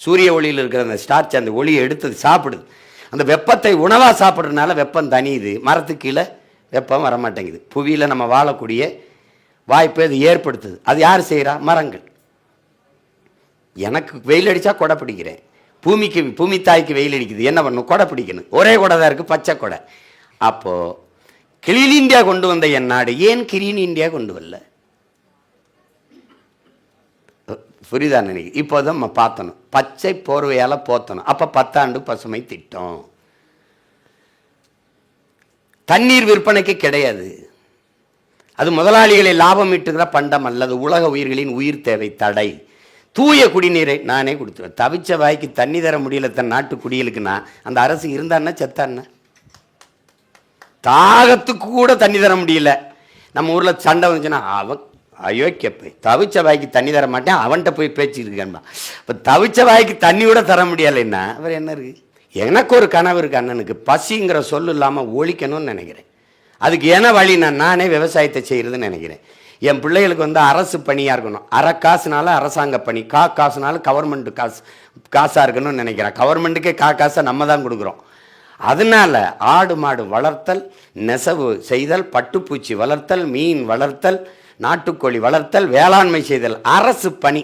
S1: சூரிய ஒளியில் இருக்கிற அந்த ஸ்டார்ச் அந்த ஒளியை எடுத்து சாப்பிடுது. அந்த வெப்பத்தை உணவாக சாப்பிட்றதுனால வெப்பம் தனியுது, மரத்துக்கு கீழே வெப்பம் வரமாட்டேங்குது. புவியில் நம்ம வாழக்கூடிய வாய்ப்பை அது ஏற்படுத்துது. அது யார் செய்கிறா? மரங்கள். எனக்கு வெயில் அடித்தா கொடை பிடிக்கிறேன், பூமி தாய்க்கு வெயில் அடிக்குது, என்ன பண்ணும்? கொடை பிடிக்கணும். ஒரே கொடை தான் இருக்குது, பச்சை கொடை. அப்போது கிளீன் இந்தியா கொண்டு வந்த என் நாடு ஏன் கிரீன் இந்தியா கொண்டு வரல? புரியுதா? நினைக்கிறேன். இப்போ தான் நம்ம பார்த்தணும், பச்சை போர்வையால் போத்தணும். அப்போ 10 ஆண்டு பசுமை திட்டம். தண்ணீர் விற்பனைக்கு கிடையாது, அது முதலாளிகளை லாபம் ஈட்டுகிற பண்டம் அல்லது உலக உயிர்களின் உயிர் தேவை தடை. தூய குடிநீரை நானே கொடுத்துருவேன். தவிச்ச வாய்க்கு தண்ணி தர முடியல தன் நாட்டு குடிகளுக்குன்னா அந்த அரசு இருந்தான்னா செத்தான்னா? தாகத்துக்கு கூட தண்ணி தர முடியல. நம்ம ஊரில் சண்டை வந்துச்சுன்னா அவன் அயோக்கியப்பை தவிச்ச வாய்க்கு தண்ணி தர மாட்டேன், அவன்கிட்ட போய் பேச்சுட்டு இருக்கேன்பா. இப்போ தவிச்ச வாய்க்கு தண்ணி கூட தர முடியலைன்னா அவர் என்ன இருக்கு? எனக்கு ஒரு கனவு இருக்கு, அண்ணனுக்கு பசிங்கிற சொல்லு இல்லாமல் ஒழிக்கணும்னு நினைக்கிறேன். அதுக்கு என்ன வழி? நானே விவசாயத்தை செய்கிறதுன்னு நினைக்கிறேன். என் பிள்ளைகளுக்கு அரசு பணியாக இருக்கணும். அரை காசுனால அரசாங்க பணி, காசுனால கவர்மெண்ட் காசாக இருக்கணும்னு நினைக்கிறேன். கவர்மெண்ட்டுக்கே காசை நம்ம தான் கொடுக்குறோம். அதனால ஆடு மாடு வளர்த்தல், நெசவு செய்தல், பட்டுப்பூச்சி வளர்த்தல், மீன் வளர்த்தல், நாட்டுக்கோழி வளர்த்தல், வேளாண்மை செய்தல் அரசு பணி.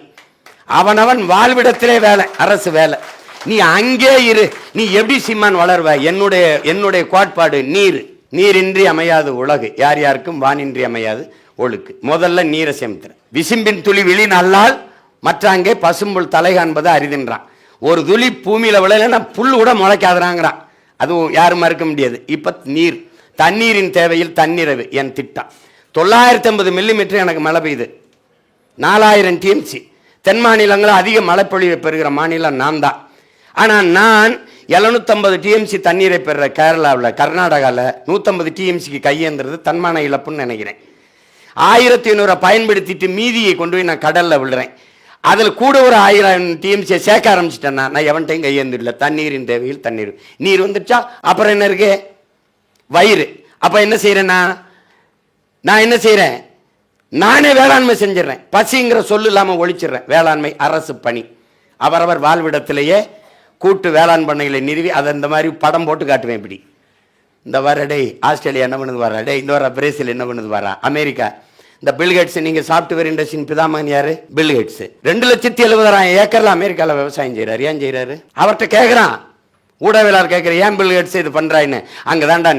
S1: அவனவன் வாழ்விடத்திலே வேலை, அரசு வேலை. நீ அங்கே இரு, நீ எப்படி சீமான் வளர்வ? என்னுடைய கோட்பாடு நீரின்றி அமையாது உலகு, யார் யாருக்கும் வானின்றி அமையாது ஒழுக்கு. முதல்ல நீரை சேமித்துற. விசும்பின் துளி விழிநல்லால் மற்றாங்கே பசும்புல் தலை காண்பது அரிதின்றான். ஒரு துளி பூமியில விளையலன்னா புல் கூட முளைக்காதுறாங்கிறான். அதுவும் யாரும் மறுக்க முடியாது. இப்போ தண்ணீரின் தேவையில் தன்னிறைவு என் திட்டம். 950 மில்லிமீட்டர் எனக்கு மழை பெய்யுது, 4000 டிஎம்சி. தென் மாநிலங்களில் அதிக மழை பொழிவை பெறுகிற மாநிலம் நான் தான். ஆனால் நான் 750 டிஎம்சி தண்ணீரை பெறுற கேரளாவில், கர்நாடகாவில் 150 டிஎம்சிக்கு கையேந்துறது தன்மான இழப்புன்னு நினைக்கிறேன். 1500 பயன்படுத்திட்டு மீதியை கொண்டு போய் நான் கடலில் விழுறேன். அதில் கூட ஒரு 1000 டிஎம்சியை சேர்க்க ஆரம்பிச்சிட்டேன்னா நான் எவன்ட்டையும் கையேந்திரல. தண்ணீரின் தேவையில் தண்ணீர். நீர் வந்துடுச்சா அப்புறம் என்ன இருக்கு? வயிறு. அப்போ என்ன செய்கிறேன்? நான் என்ன செய்கிறேன்? நானே வேளாண்மை செஞ்சிடறேன். பசிங்கிற சொல்லு இல்லாமல் ஒழிச்சிடுறேன். வேளாண்மை அரசு பணி. அவரவர் வாழ்விடத்திலேயே கூட்டு வேளாண் பண்ணைகளை நிறுவி அதை இந்த மாதிரி படம் போட்டு காட்டுவேன். இப்படி இந்த வரடே ஆஸ்திரேலியா என்ன பண்ணுது வரா, டே இந்த வர பிரேசில் என்ன பண்ணுது வரா, அமெரிக்கா. இந்த பில்கேட்ஸ், நீங்கள் சாஃப்ட்வேர் இண்டஸ்ட்ரியின் பிதாமகன் யார்? பில்கேட்ஸ். 2,70,000 ஏக்கரில் அமெரிக்காவில் விவசாயம் செய்கிறார். ஏன் செய்கிறாரு? அவர்கிட்ட கேட்குறான், ஊடகவியலாளர் கேட்குற, ஏன் பில்கேட்ஸ் இது பண்ணுறான்னு. அங்கே தான்டா